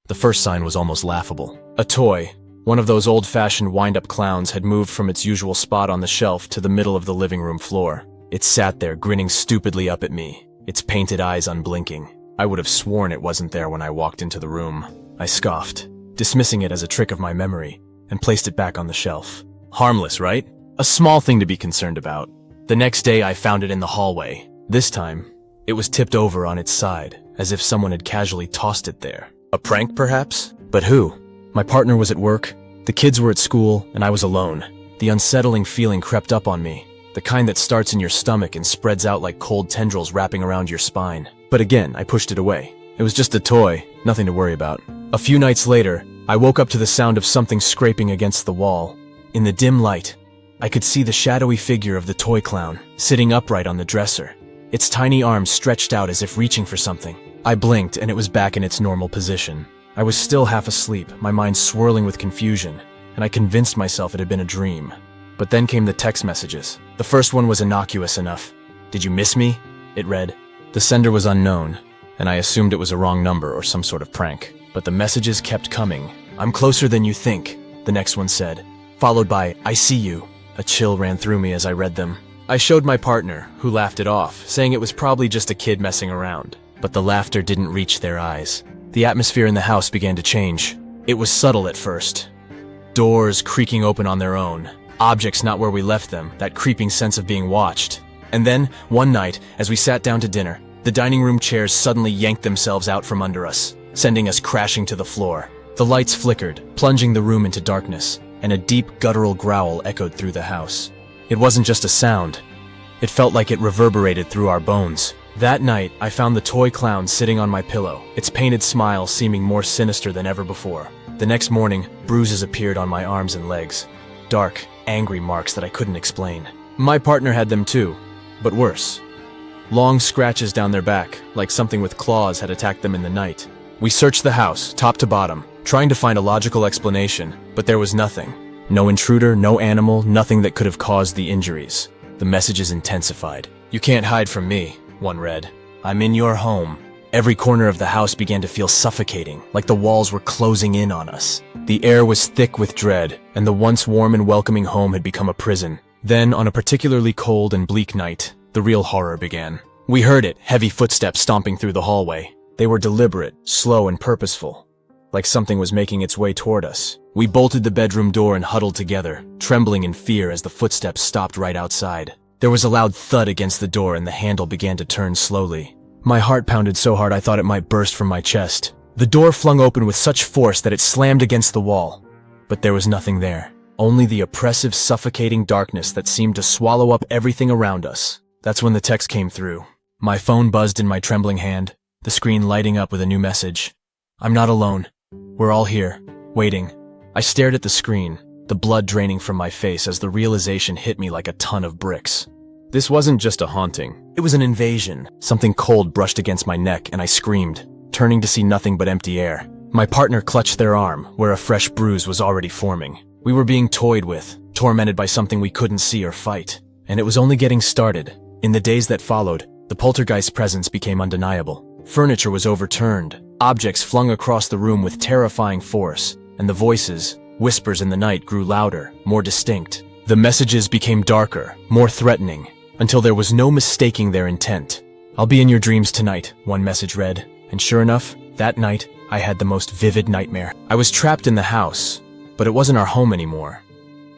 The first sign was almost laughable. A toy, one of those old-fashioned wind-up clowns, had moved from its usual spot on the shelf to the middle of the living room floor. It sat there, grinning stupidly up at me, its painted eyes unblinking. I would have sworn it wasn't there when I walked into the room. I scoffed, dismissing it as a trick of my memory, and placed it back on the shelf. Harmless, right? A small thing to be concerned about. The next day I found it in the hallway. This time, it was tipped over on its side, as if someone had casually tossed it there. A prank, perhaps? But who? My partner was at work, the kids were at school, and I was alone. The unsettling feeling crept up on me, the kind that starts in your stomach and spreads out like cold tendrils wrapping around your spine. But again, I pushed it away. It was just a toy, nothing to worry about. A few nights later, I woke up to the sound of something scraping against the wall. In the dim light, I could see the shadowy figure of the toy clown, sitting upright on the dresser, its tiny arms stretched out as if reaching for something. I blinked and it was back in its normal position. I was still half asleep, my mind swirling with confusion, and I convinced myself it had been a dream. But then came the text messages. The first one was innocuous enough. "Did you miss me?" it read. The sender was unknown, and I assumed it was a wrong number or some sort of prank. But the messages kept coming. "I'm closer than you think," the next one said, followed by, "I see you." A chill ran through me as I read them. I showed my partner, who laughed it off, saying it was probably just a kid messing around. But the laughter didn't reach their eyes. The atmosphere in the house began to change. It was subtle at first. Doors creaking open on their own. Objects not where we left them, that creeping sense of being watched. And then, one night, as we sat down to dinner, the dining room chairs suddenly yanked themselves out from under us, sending us crashing to the floor. The lights flickered, plunging the room into darkness, and a deep guttural growl echoed through the house. It wasn't just a sound. It felt like it reverberated through our bones. That night, I found the toy clown sitting on my pillow, its painted smile seeming more sinister than ever before. The next morning, bruises appeared on my arms and legs. Dark, angry marks that I couldn't explain. My partner had them too, but worse. Long scratches down their back, like something with claws had attacked them in the night. We searched the house, top to bottom, trying to find a logical explanation, but there was nothing. No intruder, no animal, nothing that could have caused the injuries. The messages intensified. "You can't hide from me," one read. "I'm in your home." Every corner of the house began to feel suffocating, like the walls were closing in on us. The air was thick with dread, and the once warm and welcoming home had become a prison. Then, on a particularly cold and bleak night, the real horror began. We heard it, heavy footsteps stomping through the hallway. They were deliberate, slow, and purposeful, like something was making its way toward us. We bolted the bedroom door and huddled together, trembling in fear as the footsteps stopped right outside. There was a loud thud against the door and the handle began to turn slowly. My heart pounded so hard I thought it might burst from my chest. The door flung open with such force that it slammed against the wall. But there was nothing there. Only the oppressive, suffocating darkness that seemed to swallow up everything around us. That's when the text came through. My phone buzzed in my trembling hand, the screen lighting up with a new message. "I'm not alone. We're all here, waiting." I stared at the screen, the blood draining from my face as the realization hit me like a ton of bricks. This wasn't just a haunting. It was an invasion. Something cold brushed against my neck and I screamed, turning to see nothing but empty air. My partner clutched their arm, where a fresh bruise was already forming. We were being toyed with, tormented by something we couldn't see or fight. And it was only getting started. In the days that followed, the poltergeist presence became undeniable. Furniture was overturned, objects flung across the room with terrifying force, and the voices, whispers in the night, grew louder, more distinct. The messages became darker, more threatening, until there was no mistaking their intent. "I'll be in your dreams tonight," one message read. And sure enough, that night, I had the most vivid nightmare. I was trapped in the house, but it wasn't our home anymore.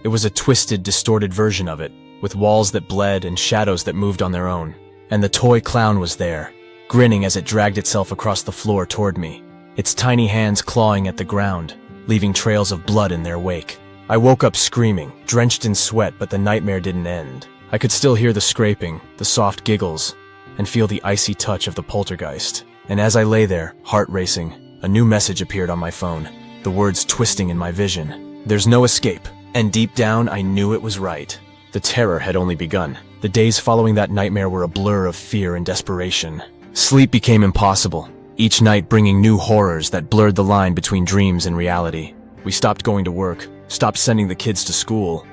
It was a twisted, distorted version of it, with walls that bled and shadows that moved on their own. And the toy clown was there, grinning as it dragged itself across the floor toward me, its tiny hands clawing at the ground, leaving trails of blood in their wake. I woke up screaming, drenched in sweat, but the nightmare didn't end. I could still hear the scraping, the soft giggles, and feel the icy touch of the poltergeist. And as I lay there, heart racing, a new message appeared on my phone, the words twisting in my vision. "There's no escape." And deep down, I knew it was right. The terror had only begun. The days following that nightmare were a blur of fear and desperation. Sleep became impossible, each night bringing new horrors that blurred the line between dreams and reality. We stopped going to work, stopped sending the kids to school.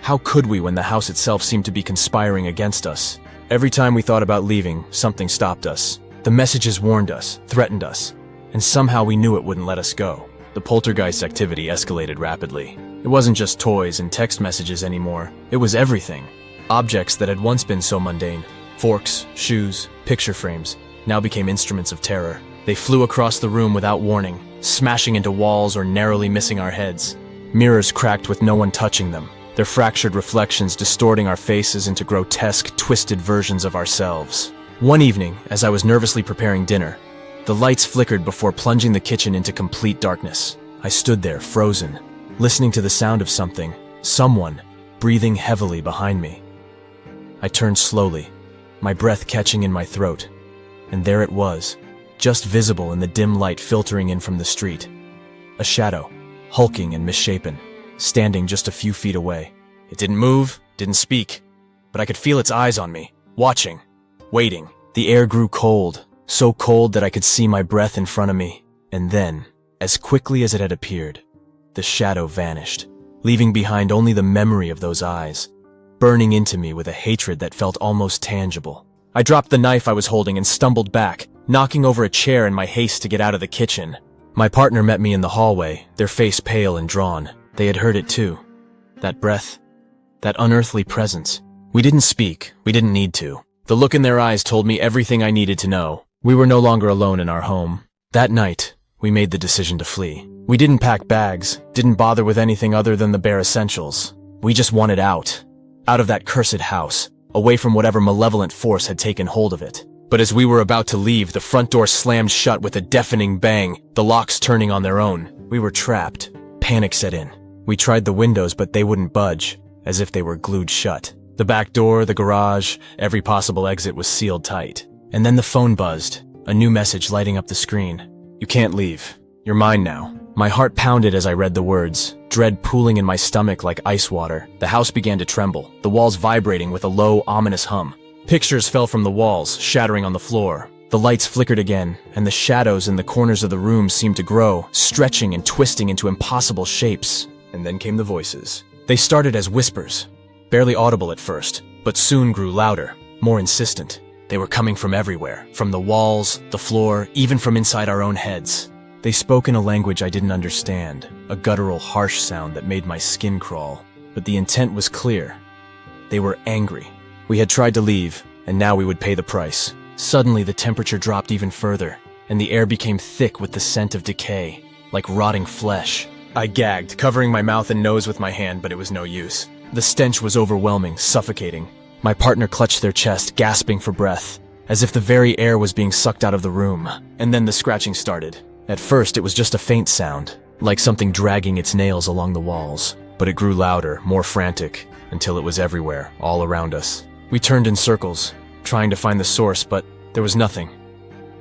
How could we when the house itself seemed to be conspiring against us? Every time we thought about leaving, something stopped us. The messages warned us, threatened us, and somehow we knew it wouldn't let us go. The poltergeist activity escalated rapidly. It wasn't just toys and text messages anymore. It was everything. Objects that had once been so mundane, forks, shoes, picture frames, now became instruments of terror. They flew across the room without warning, smashing into walls or narrowly missing our heads. Mirrors cracked with no one touching them, their fractured reflections distorting our faces into grotesque, twisted versions of ourselves. One evening, as I was nervously preparing dinner, the lights flickered before plunging the kitchen into complete darkness. I stood there, frozen, listening to the sound of someone, breathing heavily behind me. I turned slowly, my breath catching in my throat, and there it was, just visible in the dim light filtering in from the street. A shadow, hulking and misshapen, standing just a few feet away. It didn't move, didn't speak, but I could feel its eyes on me, watching, waiting. The air grew cold, so cold that I could see my breath in front of me, and then, as quickly as it had appeared, the shadow vanished, leaving behind only the memory of those eyes, burning into me with a hatred that felt almost tangible. I dropped the knife I was holding and stumbled back, knocking over a chair in my haste to get out of the kitchen. My partner met me in the hallway, their face pale and drawn. They had heard it too. That breath, that unearthly presence. We didn't speak, we didn't need to. The look in their eyes told me everything I needed to know. We were no longer alone in our home. That night, we made the decision to flee. We didn't pack bags, didn't bother with anything other than the bare essentials. We just wanted out of that cursed house, away from whatever malevolent force had taken hold of it. But as we were about to leave, the front door slammed shut with a deafening bang, the locks turning on their own. We were trapped. Panic set in. We tried the windows, but they wouldn't budge, as if they were glued shut. The back door, the garage, every possible exit was sealed tight. And then the phone buzzed, a new message lighting up the screen. "You can't leave. You're mine now." My heart pounded as I read the words, dread pooling in my stomach like ice water. The house began to tremble, the walls vibrating with a low, ominous hum. Pictures fell from the walls, shattering on the floor. The lights flickered again, and the shadows in the corners of the room seemed to grow, stretching and twisting into impossible shapes. And then came the voices. They started as whispers, barely audible at first, but soon grew louder, more insistent. They were coming from everywhere, from the walls, the floor, even from inside our own heads. They spoke in a language I didn't understand, a guttural, harsh sound that made my skin crawl. But the intent was clear. They were angry. We had tried to leave, and now we would pay the price. Suddenly, the temperature dropped even further, and the air became thick with the scent of decay, like rotting flesh. I gagged, covering my mouth and nose with my hand, but it was no use. The stench was overwhelming, suffocating. My partner clutched their chest, gasping for breath, as if the very air was being sucked out of the room. And then the scratching started. At first, it was just a faint sound, like something dragging its nails along the walls. But it grew louder, more frantic, until it was everywhere, all around us. We turned in circles, trying to find the source, but there was nothing.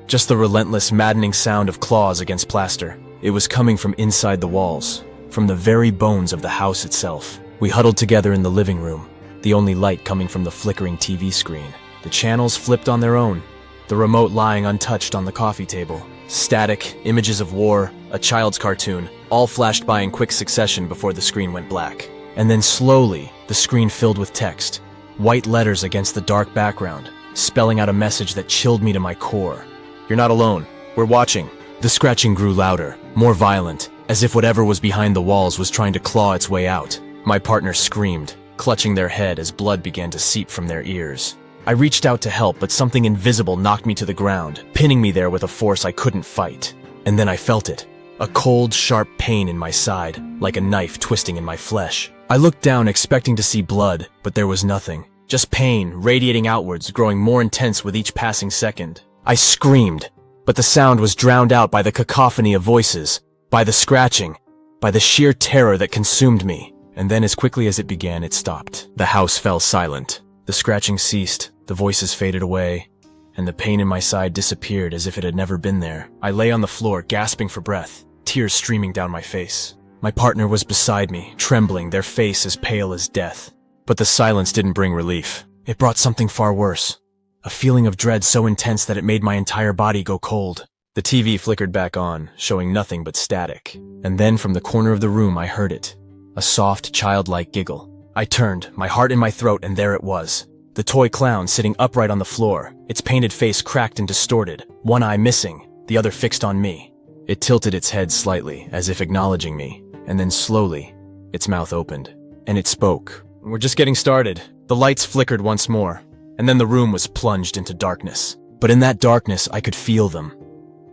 Just the relentless, maddening sound of claws against plaster. It was coming from inside the walls, from the very bones of the house itself. We huddled together in the living room, the only light coming from the flickering TV screen. The channels flipped on their own, the remote lying untouched on the coffee table. Static, images of war, a child's cartoon, all flashed by in quick succession before the screen went black. And then slowly, the screen filled with text. White letters against the dark background, spelling out a message that chilled me to my core. "You're not alone. We're watching." The scratching grew louder, more violent, as if whatever was behind the walls was trying to claw its way out. My partner screamed, clutching their head as blood began to seep from their ears. I reached out to help, but something invisible knocked me to the ground, pinning me there with a force I couldn't fight. And then I felt it. A cold, sharp pain in my side, like a knife twisting in my flesh. I looked down expecting to see blood, but there was nothing. Just pain, radiating outwards, growing more intense with each passing second. I screamed, but the sound was drowned out by the cacophony of voices, by the scratching, by the sheer terror that consumed me. And then as quickly as it began, it stopped. The house fell silent. The scratching ceased, the voices faded away, and the pain in my side disappeared as if it had never been there. I lay on the floor, gasping for breath, tears streaming down my face. My partner was beside me, trembling, their face as pale as death. But the silence didn't bring relief. It brought something far worse. A feeling of dread so intense that it made my entire body go cold. The TV flickered back on, showing nothing but static. And then from the corner of the room I heard it. A soft, childlike giggle. I turned, my heart in my throat, and there it was. The toy clown sitting upright on the floor, its painted face cracked and distorted, one eye missing, the other fixed on me. It tilted its head slightly, as if acknowledging me, and then slowly, its mouth opened. And it spoke. "We're just getting started." The lights flickered once more, and then the room was plunged into darkness. But in that darkness, I could feel them.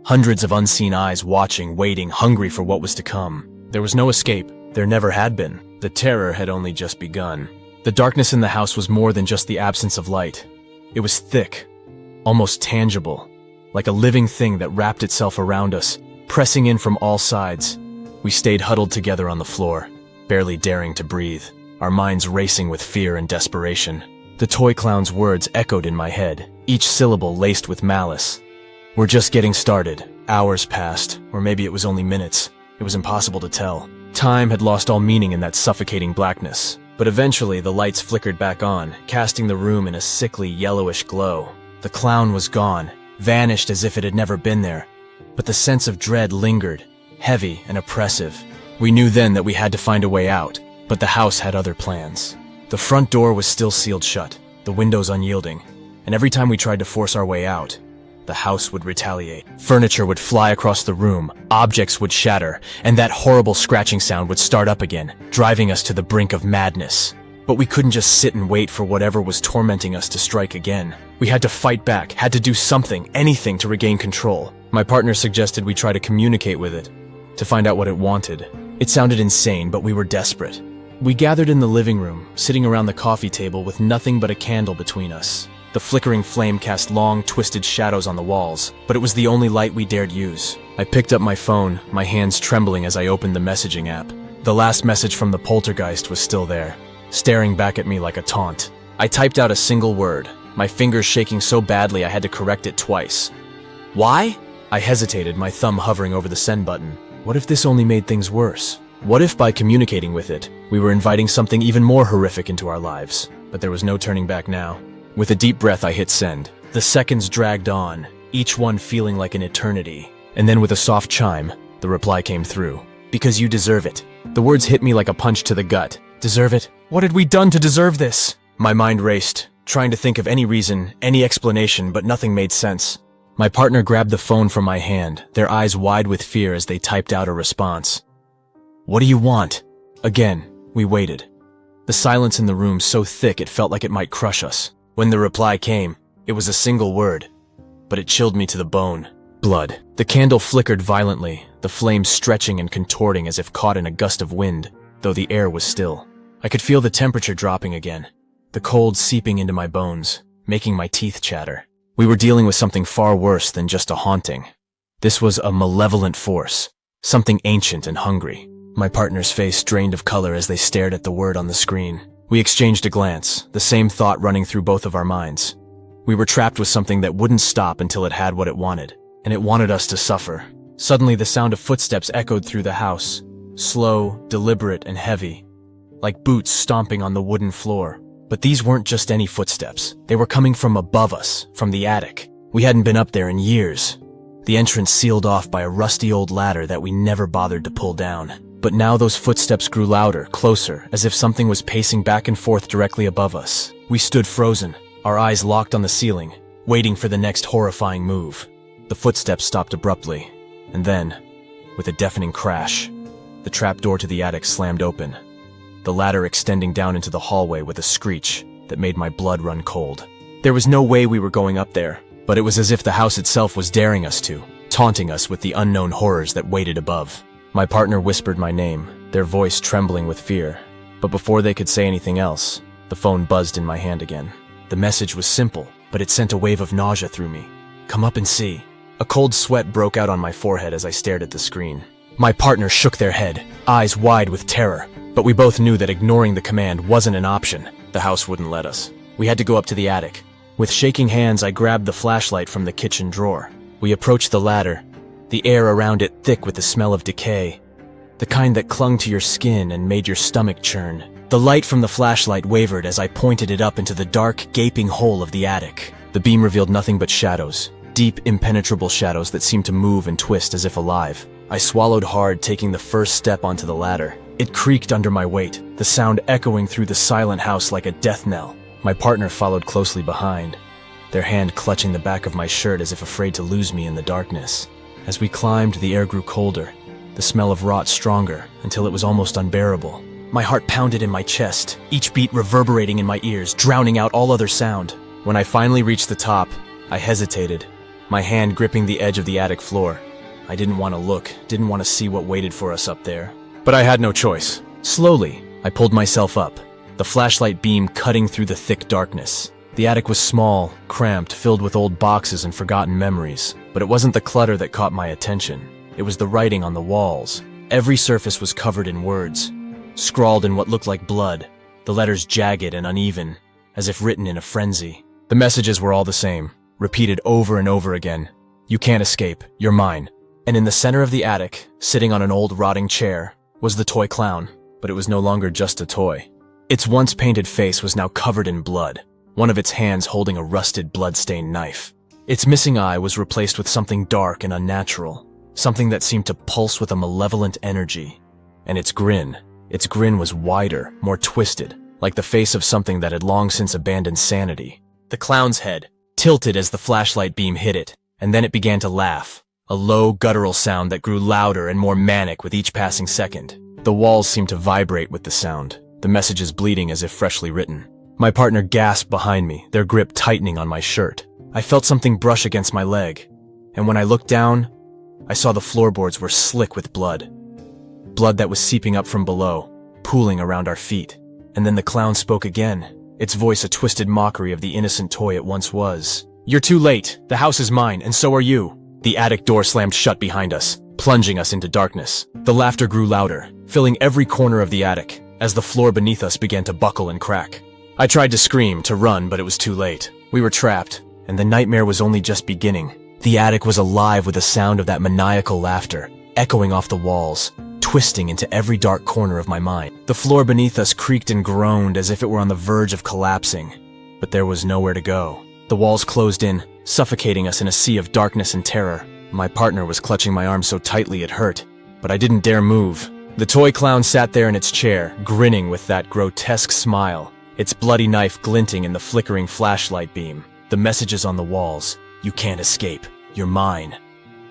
Hundreds of unseen eyes watching, waiting, hungry for what was to come. There was no escape. There never had been. The terror had only just begun. The darkness in the house was more than just the absence of light. It was thick, almost tangible, like a living thing that wrapped itself around us, pressing in from all sides. We stayed huddled together on the floor, barely daring to breathe, our minds racing with fear and desperation. The toy clown's words echoed in my head, each syllable laced with malice. "We're just getting started." Hours passed, or maybe it was only minutes. It was impossible to tell. Time had lost all meaning in that suffocating blackness. But eventually the lights flickered back on, casting the room in a sickly yellowish glow. The clown was gone, vanished as if it had never been there. But the sense of dread lingered, heavy and oppressive. We knew then that we had to find a way out, but the house had other plans. The front door was still sealed shut, the windows unyielding, and every time we tried to force our way out, the house would retaliate. Furniture would fly across the room, objects would shatter, and that horrible scratching sound would start up again, driving us to the brink of madness. But we couldn't just sit and wait for whatever was tormenting us to strike again. We had to fight back, had to do something, anything to regain control. My partner suggested we try to communicate with it, to find out what it wanted. It sounded insane, but we were desperate. We gathered in the living room, sitting around the coffee table with nothing but a candle between us. The flickering flame cast long, twisted shadows on the walls, but it was the only light we dared use. I picked up my phone, my hands trembling as I opened the messaging app. The last message from the poltergeist was still there, staring back at me like a taunt. I typed out a single word, my fingers shaking so badly I had to correct it twice. "Why?" I hesitated, my thumb hovering over the send button. What if this only made things worse? What if by communicating with it, we were inviting something even more horrific into our lives? But there was no turning back now. With a deep breath, I hit send. The seconds dragged on, each one feeling like an eternity. And then with a soft chime, the reply came through. "Because you deserve it." The words hit me like a punch to the gut. Deserve it? What had we done to deserve this? My mind raced, trying to think of any reason, any explanation, but nothing made sense. My partner grabbed the phone from my hand, their eyes wide with fear as they typed out a response. "What do you want?" Again, we waited. The silence in the room so thick it felt like it might crush us. When the reply came, it was a single word, but it chilled me to the bone. Blood. The candle flickered violently, the flames stretching and contorting as if caught in a gust of wind, though the air was still. I could feel the temperature dropping again, the cold seeping into my bones, making my teeth chatter. We were dealing with something far worse than just a haunting. This was a malevolent force, something ancient and hungry. My partner's face drained of color as they stared at the word on the screen. We exchanged a glance, the same thought running through both of our minds. We were trapped with something that wouldn't stop until it had what it wanted, and it wanted us to suffer. Suddenly, the sound of footsteps echoed through the house, slow, deliberate, and heavy, like boots stomping on the wooden floor. But these weren't just any footsteps. They were coming from above us, from the attic. We hadn't been up there in years. The entrance sealed off by a rusty old ladder that we never bothered to pull down. But now those footsteps grew louder, closer, as if something was pacing back and forth directly above us. We stood frozen, our eyes locked on the ceiling, waiting for the next horrifying move. The footsteps stopped abruptly, and then, with a deafening crash, the trapdoor to the attic slammed open, the ladder extending down into the hallway with a screech that made my blood run cold. There was no way we were going up there, but it was as if the house itself was daring us to, taunting us with the unknown horrors that waited above. My partner whispered my name, their voice trembling with fear. But before they could say anything else, the phone buzzed in my hand again. The message was simple, but it sent a wave of nausea through me. "Come up and see." A cold sweat broke out on my forehead as I stared at the screen. My partner shook their head, eyes wide with terror, but we both knew that ignoring the command wasn't an option. The house wouldn't let us. We had to go up to the attic. With shaking hands, I grabbed the flashlight from the kitchen drawer. We approached the ladder, the air around it thick with the smell of decay, the kind that clung to your skin and made your stomach churn. The light from the flashlight wavered as I pointed it up into the dark, gaping hole of the attic. The beam revealed nothing but shadows, deep, impenetrable shadows that seemed to move and twist as if alive. I swallowed hard, taking the first step onto the ladder. It creaked under my weight, the sound echoing through the silent house like a death knell. My partner followed closely behind, their hand clutching the back of my shirt as if afraid to lose me in the darkness. As we climbed, the air grew colder, the smell of rot stronger, until it was almost unbearable. My heart pounded in my chest, each beat reverberating in my ears, drowning out all other sound. When I finally reached the top, I hesitated, my hand gripping the edge of the attic floor. I didn't want to look, didn't want to see what waited for us up there. But I had no choice. Slowly, I pulled myself up, the flashlight beam cutting through the thick darkness. The attic was small, cramped, filled with old boxes and forgotten memories. But it wasn't the clutter that caught my attention. It was the writing on the walls. Every surface was covered in words, scrawled in what looked like blood, the letters jagged and uneven, as if written in a frenzy. The messages were all the same, repeated over and over again. You can't escape, you're mine. And in the center of the attic, sitting on an old rotting chair, was the toy clown. But it was no longer just a toy. Its once painted face was now covered in blood, one of its hands holding a rusted blood-stained knife. Its missing eye was replaced with something dark and unnatural, something that seemed to pulse with a malevolent energy. And its grin was wider, more twisted, like the face of something that had long since abandoned sanity. The clown's head tilted as the flashlight beam hit it, and then it began to laugh, a low, guttural sound that grew louder and more manic with each passing second. The walls seemed to vibrate with the sound, the messages bleeding as if freshly written. My partner gasped behind me, their grip tightening on my shirt. I felt something brush against my leg, and when I looked down, I saw the floorboards were slick with blood. Blood that was seeping up from below, pooling around our feet. And then the clown spoke again, its voice a twisted mockery of the innocent toy it once was. You're too late. The house is mine, and so are you. The attic door slammed shut behind us, plunging us into darkness. The laughter grew louder, filling every corner of the attic, as the floor beneath us began to buckle and crack. I tried to scream, to run, but it was too late. We were trapped, and the nightmare was only just beginning. The attic was alive with the sound of that maniacal laughter, echoing off the walls, twisting into every dark corner of my mind. The floor beneath us creaked and groaned as if it were on the verge of collapsing, but there was nowhere to go. The walls closed in, suffocating us in a sea of darkness and terror. My partner was clutching my arm so tightly it hurt, but I didn't dare move. The toy clown sat there in its chair, grinning with that grotesque smile, its bloody knife glinting in the flickering flashlight beam. The messages on the walls, you can't escape, you're mine,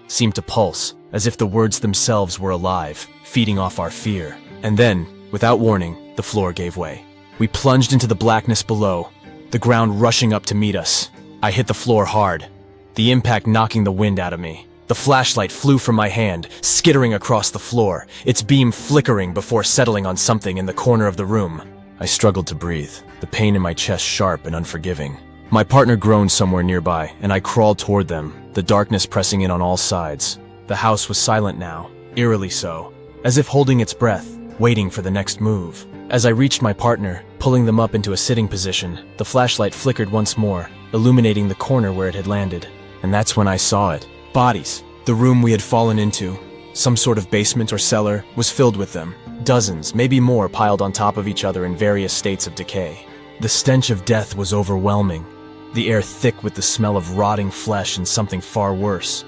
seemed to pulse, as if the words themselves were alive, feeding off our fear. And then, without warning, the floor gave way. We plunged into the blackness below, the ground rushing up to meet us. I hit the floor hard, the impact knocking the wind out of me. The flashlight flew from my hand, skittering across the floor, its beam flickering before settling on something in the corner of the room. I struggled to breathe, the pain in my chest sharp and unforgiving. My partner groaned somewhere nearby, and I crawled toward them, the darkness pressing in on all sides. The house was silent now, eerily so, as if holding its breath, waiting for the next move. As I reached my partner, pulling them up into a sitting position, the flashlight flickered once more, illuminating the corner where it had landed. And that's when I saw it. Bodies. The room we had fallen into, some sort of basement or cellar, was filled with them. Dozens, maybe more, piled on top of each other in various states of decay. The stench of death was overwhelming, the air thick with the smell of rotting flesh and something far worse.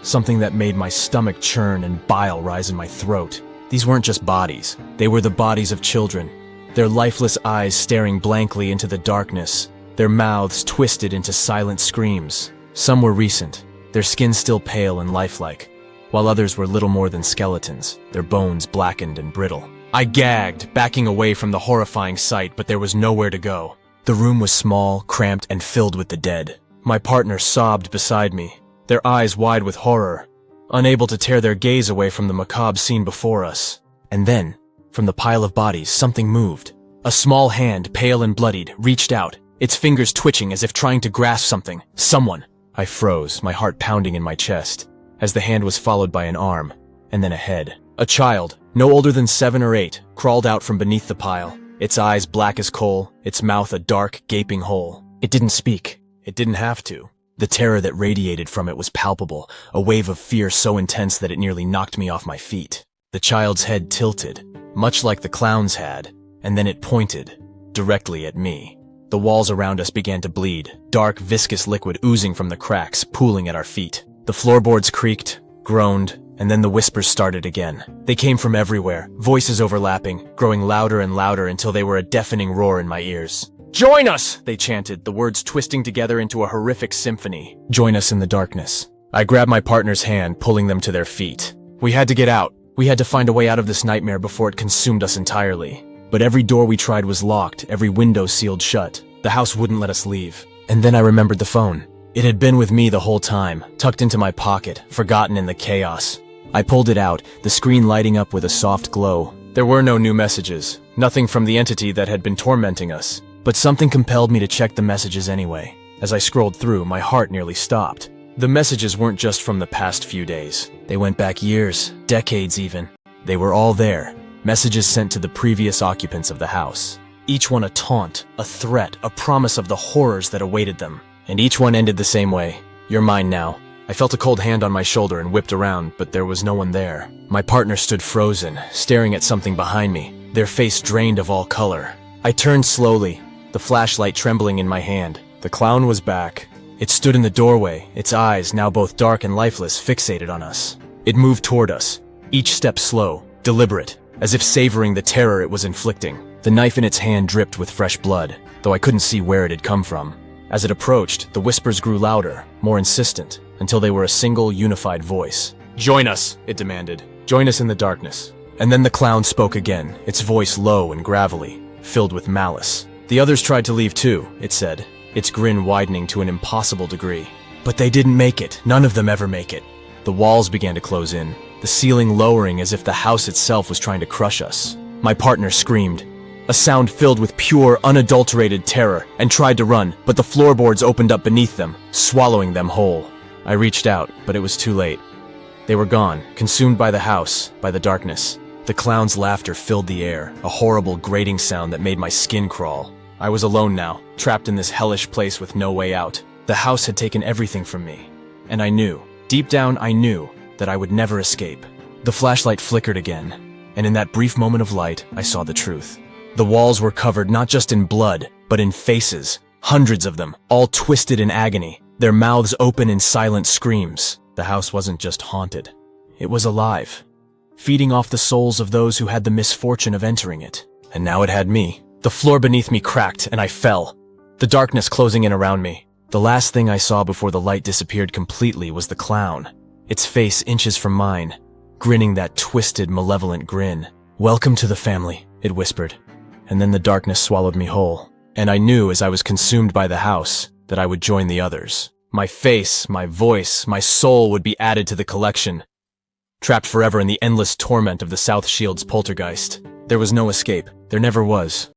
Something that made my stomach churn and bile rise in my throat. These weren't just bodies. They were the bodies of children, their lifeless eyes staring blankly into the darkness, their mouths twisted into silent screams. Some were recent, their skin still pale and lifelike, while others were little more than skeletons, their bones blackened and brittle. I gagged, backing away from the horrifying sight, but there was nowhere to go. The room was small, cramped, and filled with the dead. My partner sobbed beside me, their eyes wide with horror, unable to tear their gaze away from the macabre scene before us. And then, from the pile of bodies, something moved. A small hand, pale and bloodied, reached out, its fingers twitching as if trying to grasp something. Someone. I froze, my heart pounding in my chest, as the hand was followed by an arm, and then a head. A child, no older than 7 or 8, crawled out from beneath the pile, its eyes black as coal, its mouth a dark, gaping hole. It didn't speak. It didn't have to. The terror that radiated from it was palpable, a wave of fear so intense that it nearly knocked me off my feet. The child's head tilted, much like the clown's had, and then it pointed, directly at me. The walls around us began to bleed, dark, viscous liquid oozing from the cracks, pooling at our feet. The floorboards creaked, groaned, and then the whispers started again. They came from everywhere, voices overlapping, growing louder and louder until they were a deafening roar in my ears. "Join us!" they chanted, the words twisting together into a horrific symphony. Join us in the darkness. I grabbed my partner's hand, pulling them to their feet. We had to get out. We had to find a way out of this nightmare before it consumed us entirely. But every door we tried was locked, every window sealed shut. The house wouldn't let us leave. And then I remembered the phone. It had been with me the whole time, tucked into my pocket, forgotten in the chaos. I pulled it out, the screen lighting up with a soft glow. There were no new messages, nothing from the entity that had been tormenting us. But something compelled me to check the messages anyway. As I scrolled through, my heart nearly stopped. The messages weren't just from the past few days. They went back years, decades even. They were all there. Messages sent to the previous occupants of the house. Each one a taunt, a threat, a promise of the horrors that awaited them. And each one ended the same way. You're mine now. I felt a cold hand on my shoulder and whipped around, but there was no one there. My partner stood frozen, staring at something behind me, their face drained of all color. I turned slowly, the flashlight trembling in my hand. The clown was back. It stood in the doorway, its eyes, now both dark and lifeless, fixated on us. It moved toward us, each step slow, deliberate, as if savoring the terror it was inflicting. The knife in its hand dripped with fresh blood, though I couldn't see where it had come from. As it approached, the whispers grew louder, more insistent, until they were a single, unified voice. "Join us," it demanded. "Join us in the darkness." And then the clown spoke again, its voice low and gravelly, filled with malice. "The others tried to leave too," it said, its grin widening to an impossible degree. "But they didn't make it. None of them ever make it." The walls began to close in, the ceiling lowering as if the house itself was trying to crush us. My partner screamed, a sound filled with pure, unadulterated terror, and tried to run, but the floorboards opened up beneath them, swallowing them whole. I reached out, but it was too late. They were gone, consumed by the house, by the darkness. The clown's laughter filled the air, a horrible grating sound that made my skin crawl. I was alone now, trapped in this hellish place with no way out. The house had taken everything from me. And I knew, deep down I knew, that I would never escape. The flashlight flickered again, and in that brief moment of light, I saw the truth. The walls were covered not just in blood, but in faces, hundreds of them, all twisted in agony, their mouths open in silent screams. The house wasn't just haunted. It was alive, feeding off the souls of those who had the misfortune of entering it. And now it had me. The floor beneath me cracked, and I fell, the darkness closing in around me. The last thing I saw before the light disappeared completely was the clown, its face inches from mine, grinning that twisted, malevolent grin. "Welcome to the family," it whispered. And then the darkness swallowed me whole. And I knew as I was consumed by the house that I would join the others. My face, my voice, my soul would be added to the collection, trapped forever in the endless torment of the South Shields Poltergeist. There was no escape. There never was.